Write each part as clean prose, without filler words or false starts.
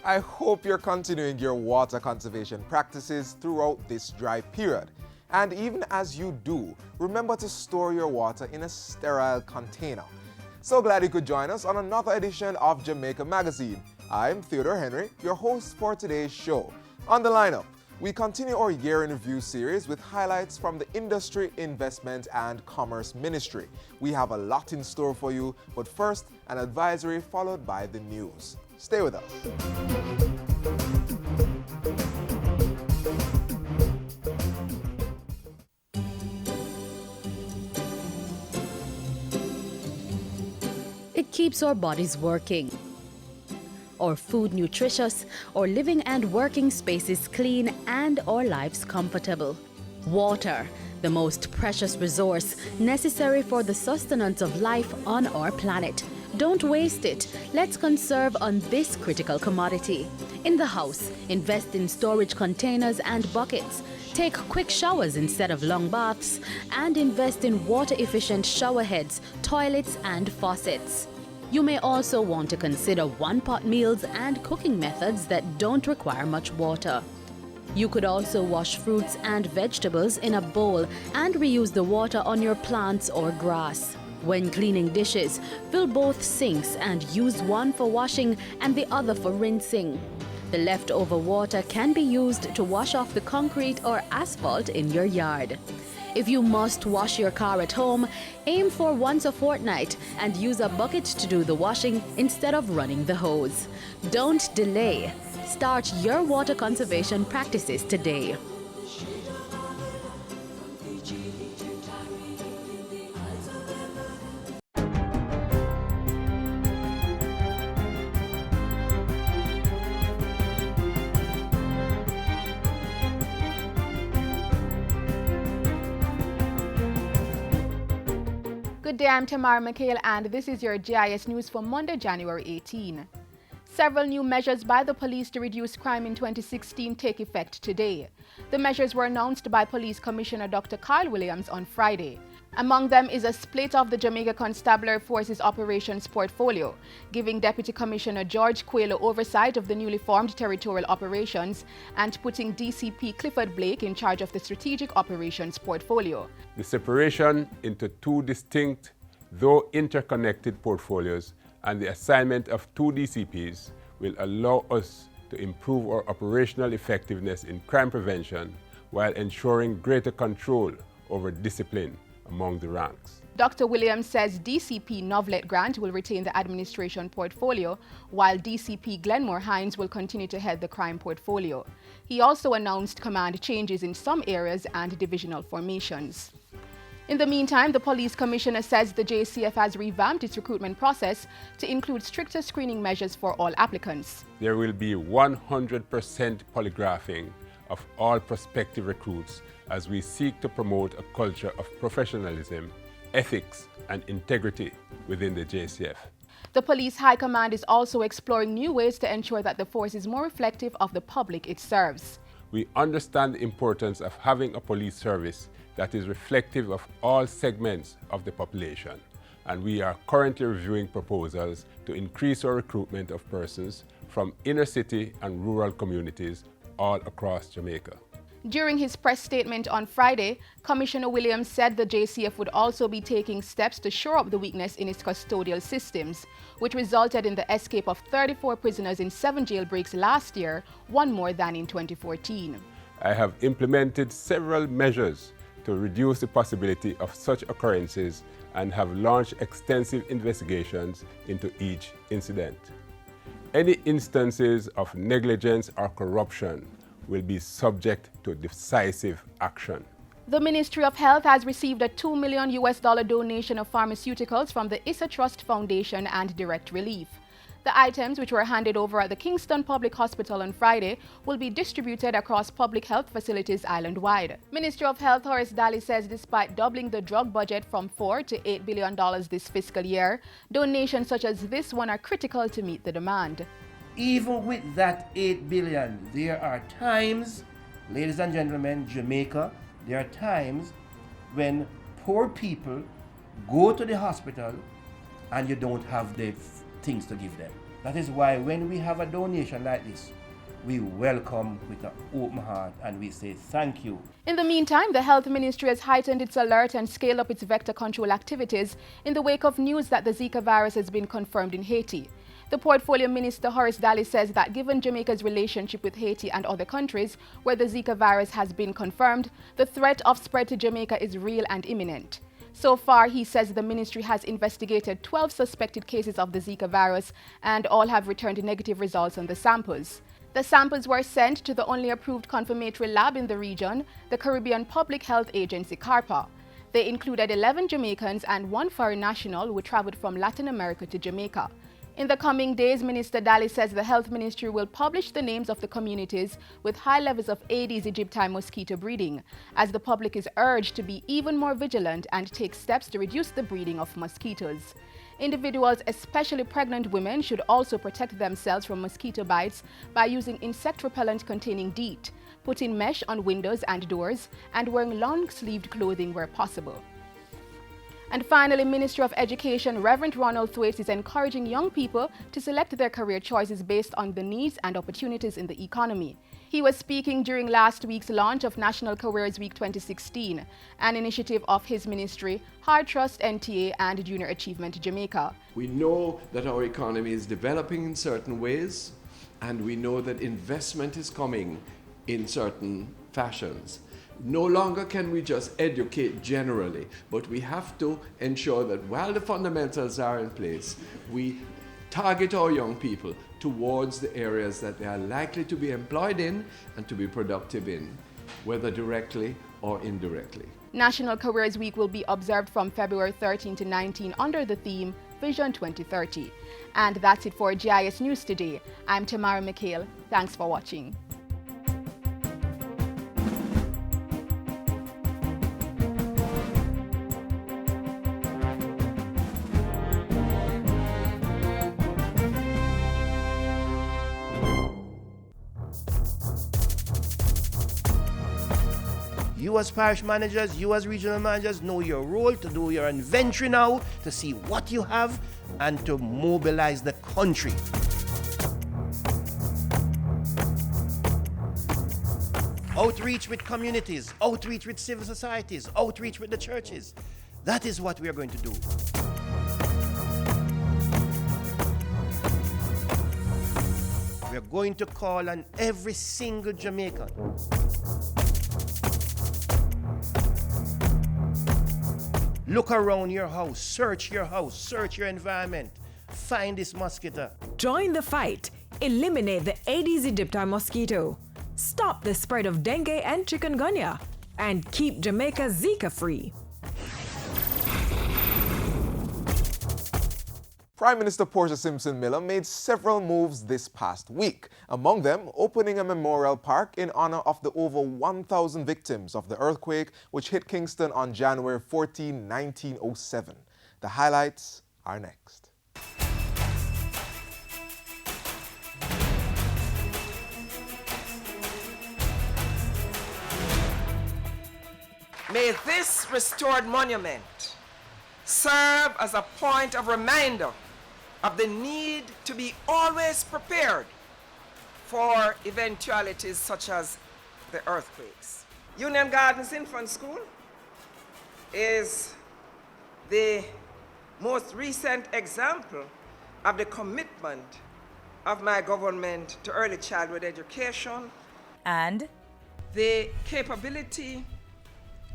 I hope you're continuing your water conservation practices throughout this dry period. And even as you do, remember to store your water in a sterile container. So glad you could join us on another edition of Jamaica Magazine. I'm Theodore Henry, your host for today's show. On the lineup, we continue our year in review series with highlights from the Industry, Investment and Commerce Ministry. We have a lot in store for you, but first, an advisory followed by the news. Stay with us. It keeps our bodies working, our food nutritious, our living and working spaces clean, and our lives comfortable. Water, the most precious resource necessary for the sustenance of life on our planet. Don't waste it. Let's conserve on this critical commodity. In the house, invest in storage containers and buckets. Take quick showers instead of long baths, and invest in water-efficient shower heads, toilets, and faucets. You may also want to consider one-pot meals and cooking methods that don't require much water. You could also wash fruits and vegetables in a bowl and reuse the water on your plants or grass. When cleaning dishes, fill both sinks and use one for washing and the other for rinsing. The leftover water can be used to wash off the concrete or asphalt in your yard. If you must wash your car at home, aim for once a fortnight and use a bucket to do the washing instead of running the hose. Don't delay. Start your water conservation practices today. Good day, I'm Tamara McHale, and this is your GIS News for Monday, January 18. Several new measures by the police to reduce crime in 2016 take effect today. The measures were announced by Police Commissioner Dr. Kyle Williams on Friday. Among them is a split of the Jamaica Constabulary Forces operations portfolio, giving Deputy Commissioner George Coelho oversight of the newly formed territorial operations and putting DCP Clifford Blake in charge of the strategic operations portfolio. The separation into two distinct, though interconnected portfolios and the assignment of two DCPs will allow us to improve our operational effectiveness in crime prevention while ensuring greater control over discipline among the ranks. Dr. Williams says DCP Novelet Grant will retain the administration portfolio, while DCP Glenmore Hines will continue to head the crime portfolio. He also announced command changes in some areas and divisional formations. In the meantime, the police commissioner says the JCF has revamped its recruitment process to include stricter screening measures for all applicants. There will be 100% polygraphing of all prospective recruits as we seek to promote a culture of professionalism, ethics, and integrity within the JCF. The Police High Command is also exploring new ways to ensure that the force is more reflective of the public it serves. We understand the importance of having a police service that is reflective of all segments of the population, and we are currently reviewing proposals to increase our recruitment of persons from inner city and rural communities all across Jamaica. During his press statement on Friday, Commissioner Williams said the JCF would also be taking steps to shore up the weakness in its custodial systems, which resulted in the escape of 34 prisoners in 7 jailbreaks last year, one more than in 2014. I have implemented several measures to reduce the possibility of such occurrences and have launched extensive investigations into each incident. Any instances of negligence or corruption will be subject to decisive action. The Ministry of Health has received a $2 million donation of pharmaceuticals from the Issa Trust Foundation and Direct Relief. The items, which were handed over at the Kingston Public Hospital on Friday, will be distributed across public health facilities island-wide. Ministry of Health Horace Daly says despite doubling the drug budget from $4 to $8 billion this fiscal year, donations such as this one are critical to meet the demand. Even with that $8 billion, there are times, ladies and gentlemen, Jamaica, there are times when poor people go to the hospital and you don't have the things to give them. That is why when we have a donation like this, we welcome with an open heart and we say thank you. In the meantime, the Health Ministry has heightened its alert and scaled up its vector control activities in the wake of news that the Zika virus has been confirmed in Haiti. The Portfolio Minister Horace Daly says that given Jamaica's relationship with Haiti and other countries where the Zika virus has been confirmed, the threat of spread to Jamaica is real and imminent. So far, he says the ministry has investigated 12 suspected cases of the Zika virus and all have returned negative results on the samples. The samples were sent to the only approved confirmatory lab in the region, the Caribbean Public Health Agency, CARPA. They included 11 Jamaicans and 1 foreign national who traveled from Latin America to Jamaica. In the coming days, Minister Daly says the Health Ministry will publish the names of the communities with high levels of Aedes aegypti mosquito breeding, as the public is urged to be even more vigilant and take steps to reduce the breeding of mosquitoes. Individuals, especially pregnant women, should also protect themselves from mosquito bites by using insect repellent containing DEET, putting mesh on windows and doors, and wearing long-sleeved clothing where possible. And finally, Minister of Education Reverend Ronald Thwaites is encouraging young people to select their career choices based on the needs and opportunities in the economy. He was speaking during last week's launch of National Careers Week 2016, an initiative of his ministry, Hard Trust NTA and Junior Achievement Jamaica. We know that our economy is developing in certain ways, and we know that investment is coming in certain fashions. No longer can we just educate generally, but we have to ensure that while the fundamentals are in place, we target our young people towards the areas that they are likely to be employed in and to be productive in, whether directly or indirectly. National Careers Week will be observed from February 13 to 19 under the theme Vision 2030. And that's it for GIS News today. I'm Tamara McHale. Thanks for watching. You as parish managers, you as regional managers know your role to do your inventory now, to see what you have and to mobilize the country. Outreach with communities, outreach with civil societies, outreach with the churches. That is what we are going to do. We are going to call on every single Jamaican. Look around your house, search your environment, find this mosquito. Join the fight. Eliminate the Aedes aegypti mosquito. Stop the spread of dengue and chikungunya. And keep Jamaica Zika free. Prime Minister Portia Simpson Miller made several moves this past week, among them opening a memorial park in honor of the over 1,000 victims of the earthquake which hit Kingston on January 14, 1907. The highlights are next. May this restored monument serve as a point of reminder of the need to be always prepared for eventualities such as the earthquakes. Union Gardens Infant School is the most recent example of the commitment of my government to early childhood education and the capability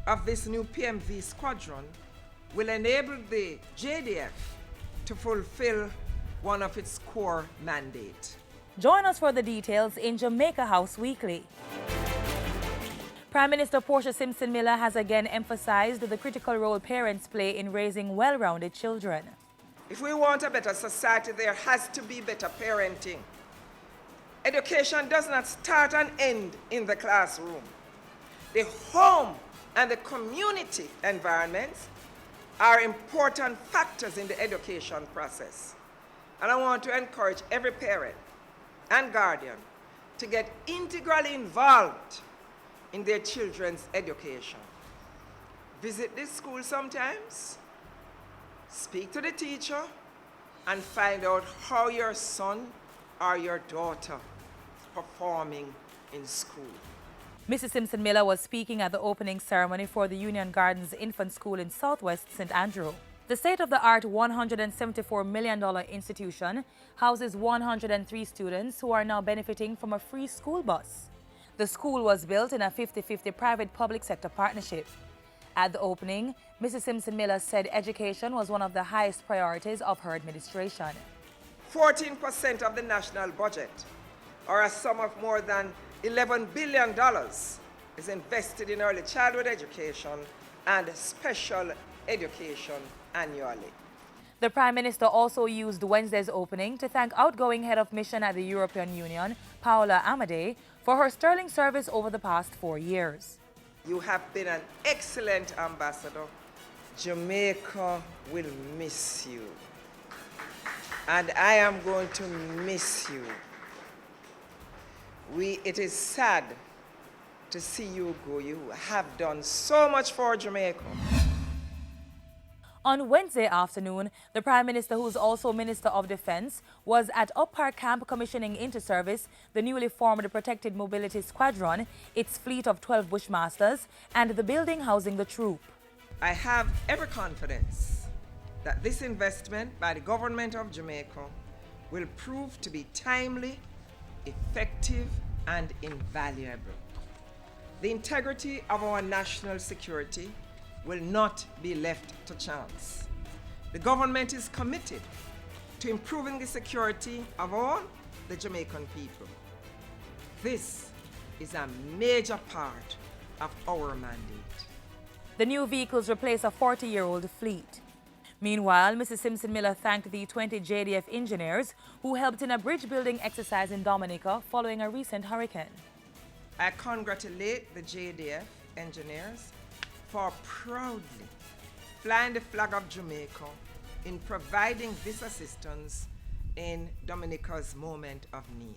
of this new PMV squadron will enable the JDF to fulfill one of its core mandates. join us for the details in Jamaica House Weekly. Prime Minister Portia Simpson Miller has again emphasized the critical role parents play in raising well-rounded children. If we want a better society, there has to be better parenting. Education does not start and end in the classroom. The home and the community environments are important factors in the education process. And I want to encourage every parent and guardian to get integrally involved in their children's education. Visit this school sometimes, speak to the teacher, and find out how your son or your daughter is performing in school. Mrs. Simpson Miller was speaking at the opening ceremony for the Union Gardens Infant School in Southwest St. Andrew. The state-of-the-art $174 million institution houses 103 students who are now benefiting from a free school bus. The school was built in a 50-50 private-public sector partnership. At the opening, Mrs. Simpson Miller said education was one of the highest priorities of her administration. 14% of the national budget, or a sum of more than $11 billion, is invested in early childhood education and special education annually. The Prime Minister also used Wednesday's opening to thank outgoing head of mission at the European Union, Paola Amadei, for her sterling service over the past 4 years. You have been an excellent ambassador. Jamaica will miss you. And I am going to miss you. It is sad to see you go. You have done so much for Jamaica. On Wednesday afternoon, the Prime Minister, who is also Minister of Defense, was at Up Park Camp commissioning into service the newly formed Protected Mobility Squadron, its fleet of 12 Bushmasters, and the building housing the troop. I have every confidence that this investment by the government of Jamaica will prove to be timely, effective, and invaluable. The integrity of our national security will not be left to chance. The government is committed to improving the security of all the Jamaican people. This is a major part of our mandate. The new vehicles replace a 40-year-old fleet. Meanwhile, Mrs. Simpson Miller thanked the 20 JDF engineers who helped in a bridge-building exercise in Dominica following a recent hurricane. I congratulate the JDF engineers for proudly flying the flag of Jamaica in providing this assistance in Dominica's moment of need.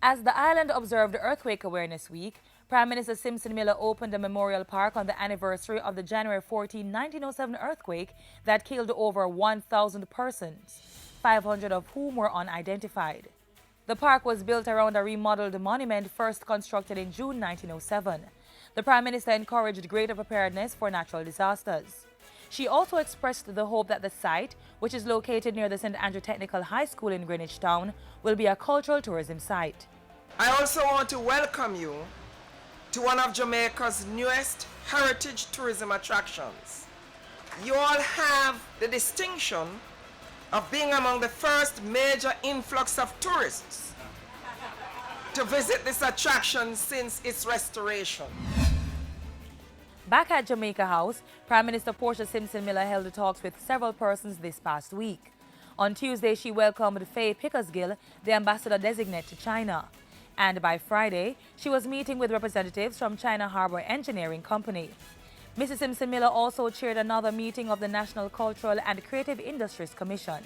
As the island observed Earthquake Awareness Week, Prime Minister Simpson Miller opened a memorial park on the anniversary of the January 14, 1907 earthquake that killed over 1,000 persons, 500 of whom were unidentified. The park was built around a remodeled monument first constructed in June 1907. The Prime Minister encouraged greater preparedness for natural disasters. She also expressed the hope that the site, which is located near the St. Andrew Technical High School in Greenwich Town, will be a cultural tourism site. I also want to welcome you to one of Jamaica's newest heritage tourism attractions. You all have the distinction of being among the first major influx of tourists to visit this attraction since its restoration. Back at Jamaica House, Prime Minister Portia Simpson Miller held talks with several persons this past week. On Tuesday, she welcomed Faye Pickersgill, the ambassador-designate to China. And by Friday, she was meeting with representatives from China Harbour Engineering Company. Mrs. Simpson Miller also chaired another meeting of the National Cultural and Creative Industries Commission.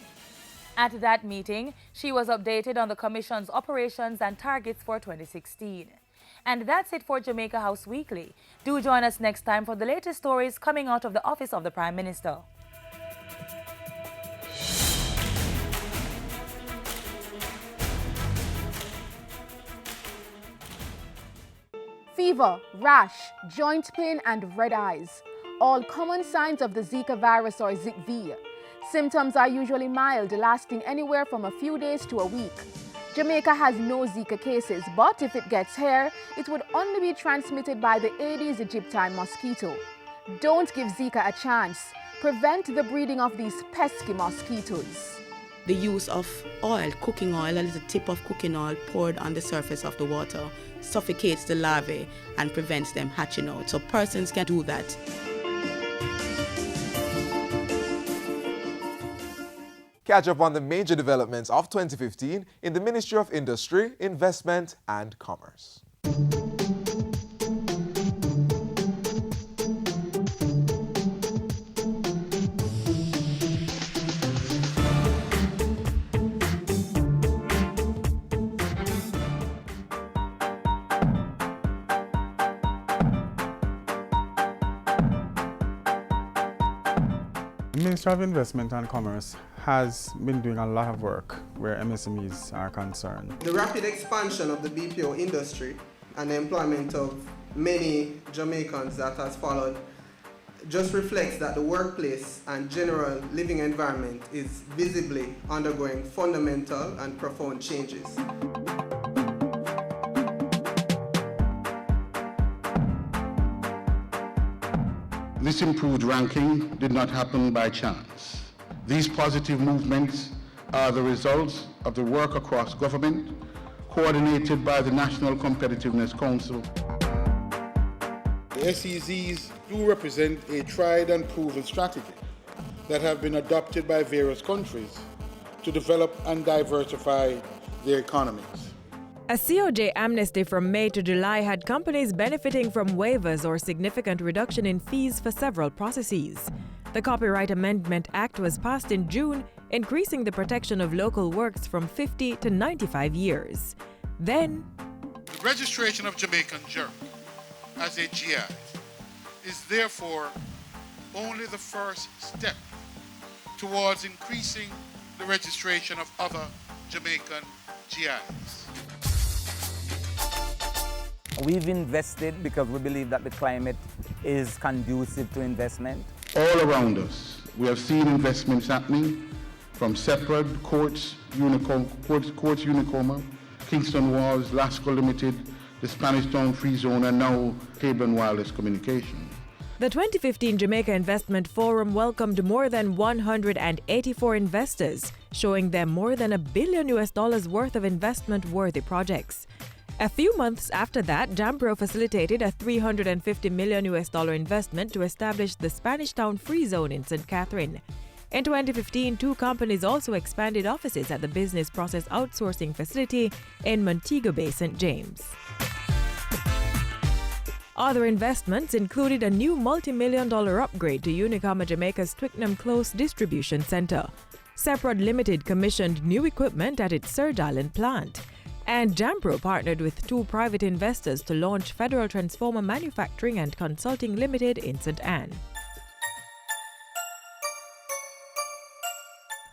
At that meeting, she was updated on the Commission's operations and targets for 2016. And that's it for Jamaica House Weekly. Do join us next time for the latest stories coming out of the office of the Prime Minister. Fever, rash, joint pain, and red eyes. All common signs of the Zika virus or ZIKV. Symptoms are usually mild, lasting anywhere from a few days to a week. Jamaica has no Zika cases, but if it gets here, it would only be transmitted by the Aedes aegypti mosquito. Don't give Zika a chance. Prevent the breeding of these pesky mosquitoes. The use of oil, cooking oil, a little tip of cooking oil poured on the surface of the water, suffocates the larvae and prevents them hatching out. So persons can do that. Catch up on the major developments of 2015 in the Ministry of Industry, Investment and Commerce. The Ministry of Investment and Commerce has been doing a lot of work where MSMEs are concerned. The rapid expansion of the BPO industry and the employment of many Jamaicans that has followed just reflects that the workplace and general living environment is visibly undergoing fundamental and profound changes. This improved ranking did not happen by chance. These positive movements are the results of the work across government, coordinated by the National Competitiveness Council. The SEZs do represent a tried and proven strategy that have been adopted by various countries to develop and diversify their economies. A COJ amnesty from May to July had companies benefiting from waivers or significant reduction in fees for several processes. The Copyright Amendment Act was passed in June, increasing the protection of local works from 50 to 95 years. Then, the registration of Jamaican jerk as a GI is therefore only the first step towards increasing the registration of other Jamaican GIs. We've invested because we believe that the climate is conducive to investment. All around us, we have seen investments happening from Separate, Quartz Unicoma, Kingston Walls, Lasco Limited, the Spanish Town Free Zone, and now Cable and Wireless Communication. the 2015 Jamaica Investment Forum welcomed more than 184 investors, showing them more than $1 billion worth of investment-worthy projects. A few months after that, JAMPRO facilitated a $350 million investment to establish the Spanish Town Free Zone in St. Catherine. In 2015, two companies also expanded offices at the Business Process Outsourcing Facility in Montego Bay, St. James. Other investments included a new multi-million-dollar upgrade to Unicoma Jamaica's Twickenham Close Distribution Center. Seprod Limited commissioned new equipment at its Surge Island plant. And JAMPRO partnered with two private investors to launch Federal Transformer Manufacturing and Consulting Limited in St. Anne.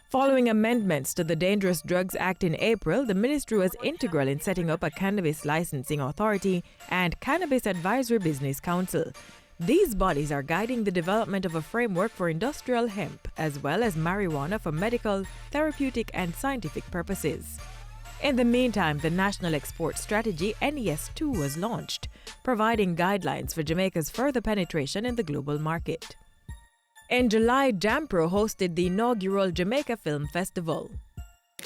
Following amendments to the Dangerous Drugs Act in April, the ministry was integral in setting up a Cannabis Licensing Authority and Cannabis Advisory Business Council. These bodies are guiding the development of a framework for industrial hemp, as well as marijuana for medical, therapeutic, and scientific purposes. In the meantime, the National Export Strategy NES2 was launched, providing guidelines for Jamaica's further penetration in the global market. In July, JAMPRO hosted the inaugural Jamaica Film Festival.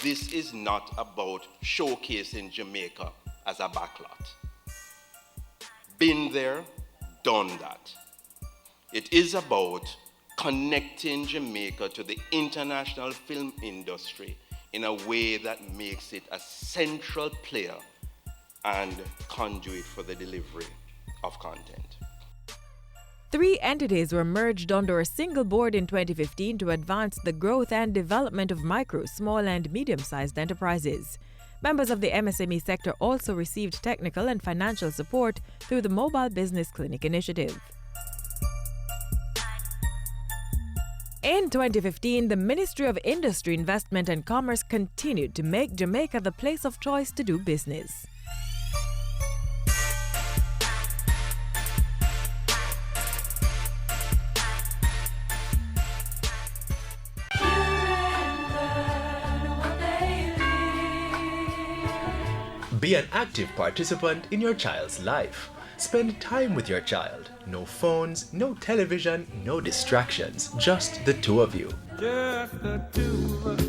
This is not about showcasing Jamaica as a backlot. Been there, done that. It is about connecting Jamaica to the international film industry in a way that makes it a central player and conduit for the delivery of content. 3 entities were merged under a single board in 2015 to advance the growth and development of micro, small, and medium-sized enterprises. Members of the MSME sector also received technical and financial support through the Mobile Business Clinic initiative. In 2015, the Ministry of Industry, Investment and Commerce continued to make Jamaica the place of choice to do business. Be an active participant in your child's life. Spend time with your child. No phones, no television, no distractions, just the two of you. Just the two of us.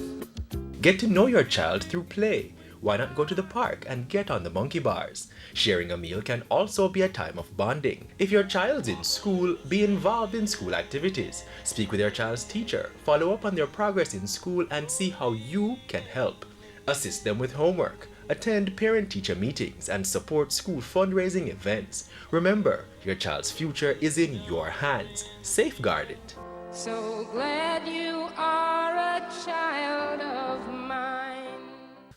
Get to know your child through play. Why not go to the park and get on the monkey bars? Sharing a meal can also be a time of bonding. If your child's in school, be involved in school activities. Speak with your child's teacher, follow up on their progress in school, and see how you can help. Assist them with homework. Attend parent-teacher meetings and support school fundraising events. Remember, your child's future is in your hands. Safeguard it. So glad you are a child of mine.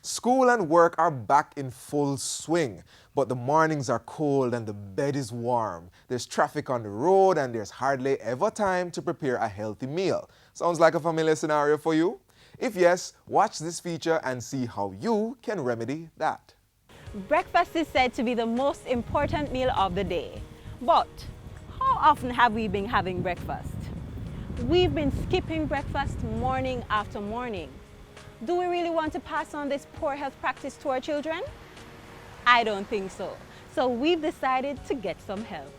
School and work are back in full swing, but the mornings are cold and the bed is warm. There's traffic on the road and there's hardly ever time to prepare a healthy meal. Sounds like a familiar scenario for you? If yes, watch this feature and see how you can remedy that. Breakfast is said to be the most important meal of the day. But how often have we been having breakfast? We've been skipping breakfast morning after morning. Do we really want to pass on this poor health practice to our children? I don't think so. So we've decided to get some help.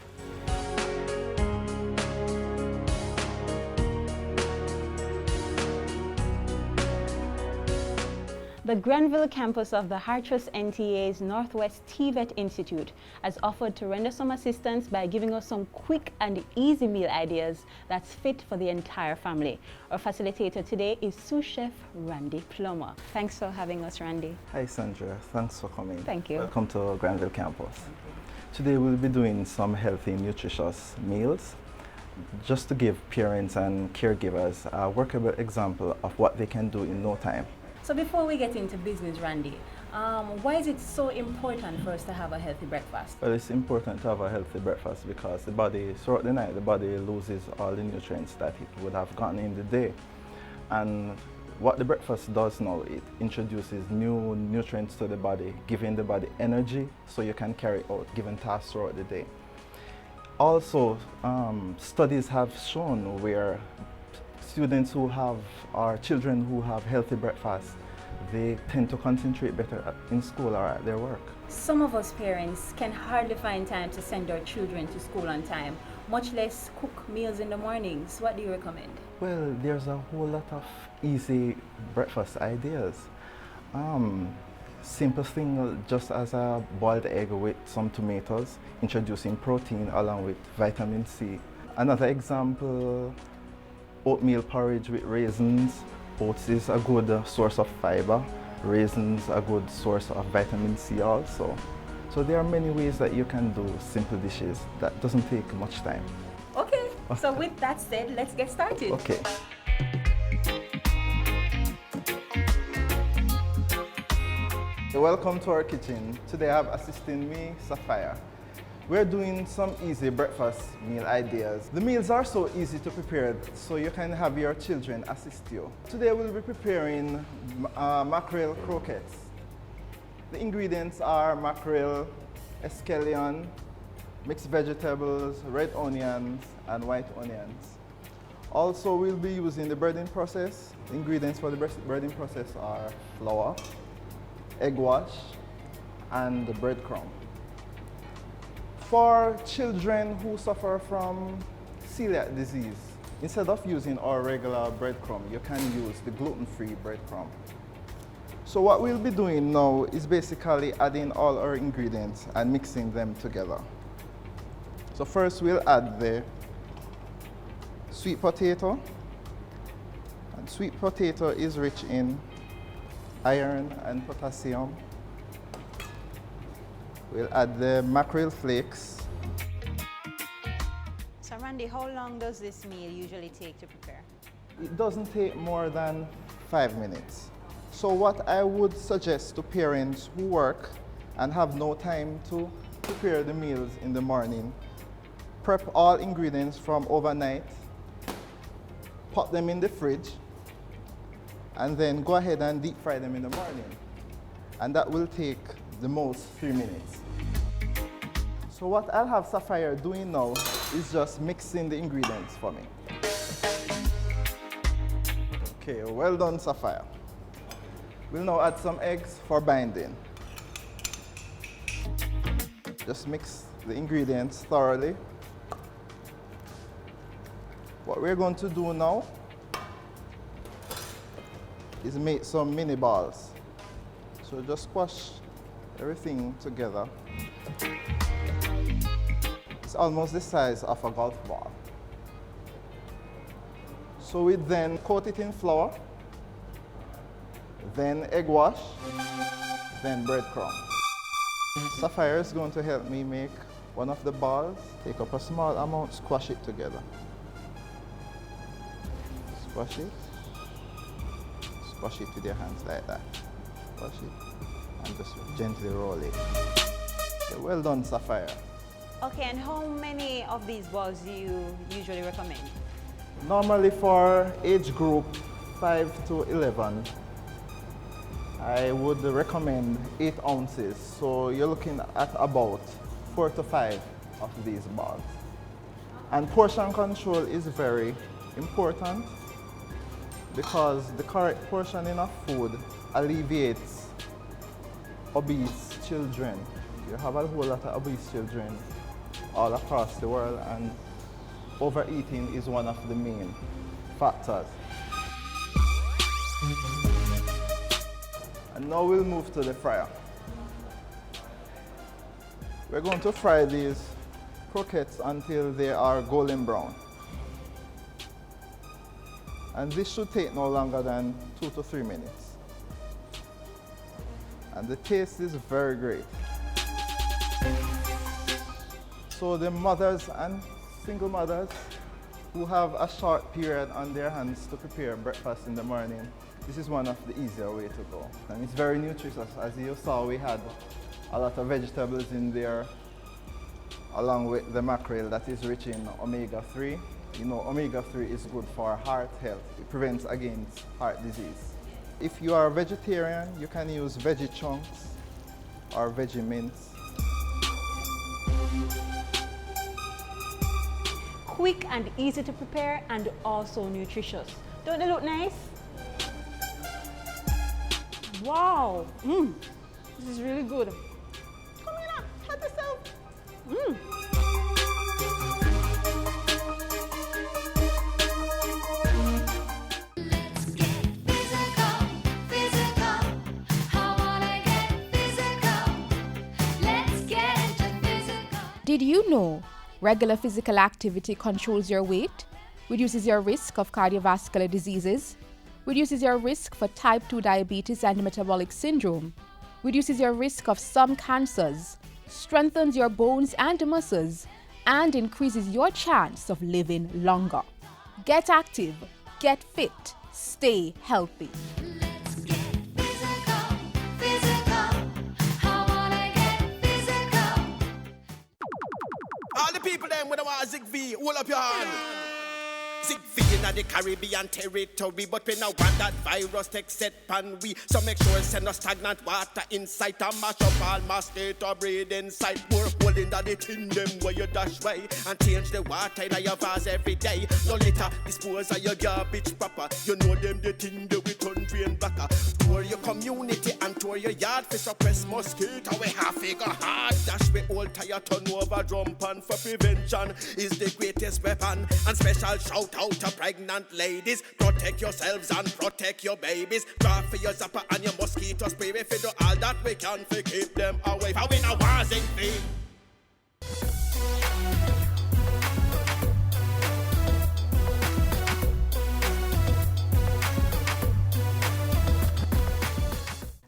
The Grenville campus of the Hartress NTA's Northwest TVET Institute has offered to render some assistance by giving us some quick and easy meal ideas that's fit for the entire family. Our facilitator today is sous chef Randy Plummer. Thanks for having us, Randy. Hi Sandra, thanks for coming. Thank you. Welcome to Grenville campus. Today we'll be doing some healthy, nutritious meals just to give parents and caregivers a workable example of what they can do in no time. So before we get into business, Randy, why is it so important for us to have a healthy breakfast? Well, it's important to have a healthy breakfast because the body, throughout the night, the body loses all the nutrients that it would have gotten in the day. And what the breakfast does now, it introduces new nutrients to the body, giving the body energy so you can carry out given tasks throughout the day. Also, studies have shown where students who have, or children who have healthy breakfast, they tend to concentrate better in school or at their work. Some of us parents can hardly find time to send our children to school on time, much less cook meals in the mornings. What do you recommend? Well, there's a whole lot of easy breakfast ideas. Simple thing, just as a boiled egg with some tomatoes, introducing protein along with vitamin C. Another example, oatmeal porridge with raisins. Oats is a good source of fiber. Raisins a good source of vitamin C also. So there are many ways that you can do simple dishes that doesn't take much time. Okay, so with that said, let's get started. Okay. Welcome to our kitchen. Today I have assisting me, Sapphire. We're doing some easy breakfast meal ideas. The meals are so easy to prepare, so you can have your children assist you. Today we'll be preparing mackerel croquettes. The ingredients are mackerel, escallion, mixed vegetables, red onions, and white onions. Also, we'll be using the breading process. The ingredients for the breading process are flour, egg wash, and the breadcrumb. For children who suffer from celiac disease, instead of using our regular breadcrumb, you can use the gluten-free breadcrumb. So what we'll be doing now is basically adding all our ingredients and mixing them together. So first we'll add the sweet potato. And sweet potato is rich in iron and potassium. We'll add the mackerel flakes. So Randy, how long does this meal usually take to prepare? It doesn't take more than 5 minutes. So what I would suggest to parents who work and have no time to prepare the meals in the morning, prep all ingredients from overnight, put them in the fridge, and then go ahead and deep fry them in the morning. And that will take the most 3 minutes. So what I'll have Sapphire doing now is just mixing the ingredients for me. Okay, well done, Sapphire. We'll now add some eggs for binding. Just mix the ingredients thoroughly. What we're going to do now is make some mini balls. So just squash everything together. It's almost the size of a golf ball. So we then coat it in flour, then egg wash, then breadcrumb. Sapphire is going to help me make one of the balls. Take up a small amount, squash it together. Squash it. Squash it with your hands like that. Squash it and just gently roll it. Okay, well done, Sapphire. Okay, and how many of these balls do you usually recommend? Normally for age group 5 to 11, I would recommend 8 ounces. So you're looking at about 4 to 5 of these balls. And portion control is very important because the correct portioning of food alleviates obese children. You have a whole lot of obese children all across the world, and overeating is one of the main factors. And now we'll move to the fryer. We're going to fry these croquettes until they are golden brown. And this should take no longer than 2 to 3 minutes. And the taste is very great. So the mothers and single mothers who have a short period on their hands to prepare breakfast in the morning, this is one of the easier way to go. And it's very nutritious. As you saw, we had a lot of vegetables in there, along with the mackerel that is rich in omega-3. You know, omega-3 is good for heart health. It prevents against heart disease. If you are a vegetarian, you can use veggie chunks or veggie mince. Quick and easy to prepare and also nutritious. Don't they look nice? Wow, this is really good. Come here, help yourself. Did you know regular physical activity controls your weight, reduces your risk of cardiovascular diseases, reduces your risk for type 2 diabetes and metabolic syndrome, reduces your risk of some cancers, strengthens your bones and muscles, and increases your chance of living longer? Get active, get fit, stay healthy. All the people them with a Zig V, hold up your hand. Zig V in the Caribbean territory, but we now want that virus take set pan we. So make sure send no stagnant water inside and mash up all mosquito breed inside. More hole in the tin them where you dash way and change the water in your vase every day. No litter, dispose of your garbage proper. You know them the thing they will turn drain blacker. Tour your community and tour your yard for suppress mosquito. We have figure hard dash we old tire turn over drum pan for prevention is the greatest weapon. And special shout out to pregnant ladies, protect yourselves and protect your babies. Draw for your zapper and your mosquito spray. If you do all that we can to keep them away. For we know war Zig V.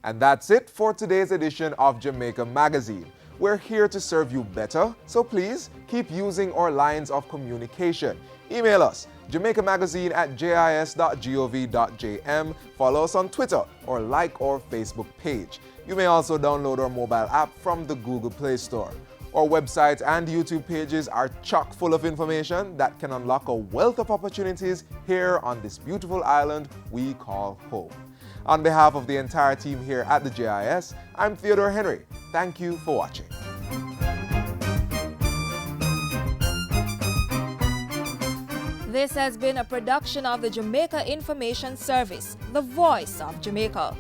And that's it for today's edition of Jamaica Magazine. We're here to serve you better, so please keep using our lines of communication. Email us, jamaicamagazine@jis.gov.jm. Follow us on Twitter or like our Facebook page. You may also download our mobile app from the Google Play Store. Our website and YouTube pages are chock full of information that can unlock a wealth of opportunities here on this beautiful island we call home. On behalf of the entire team here at the JIS, I'm Theodore Henry. Thank you for watching. This has been a production of the Jamaica Information Service, the voice of Jamaica.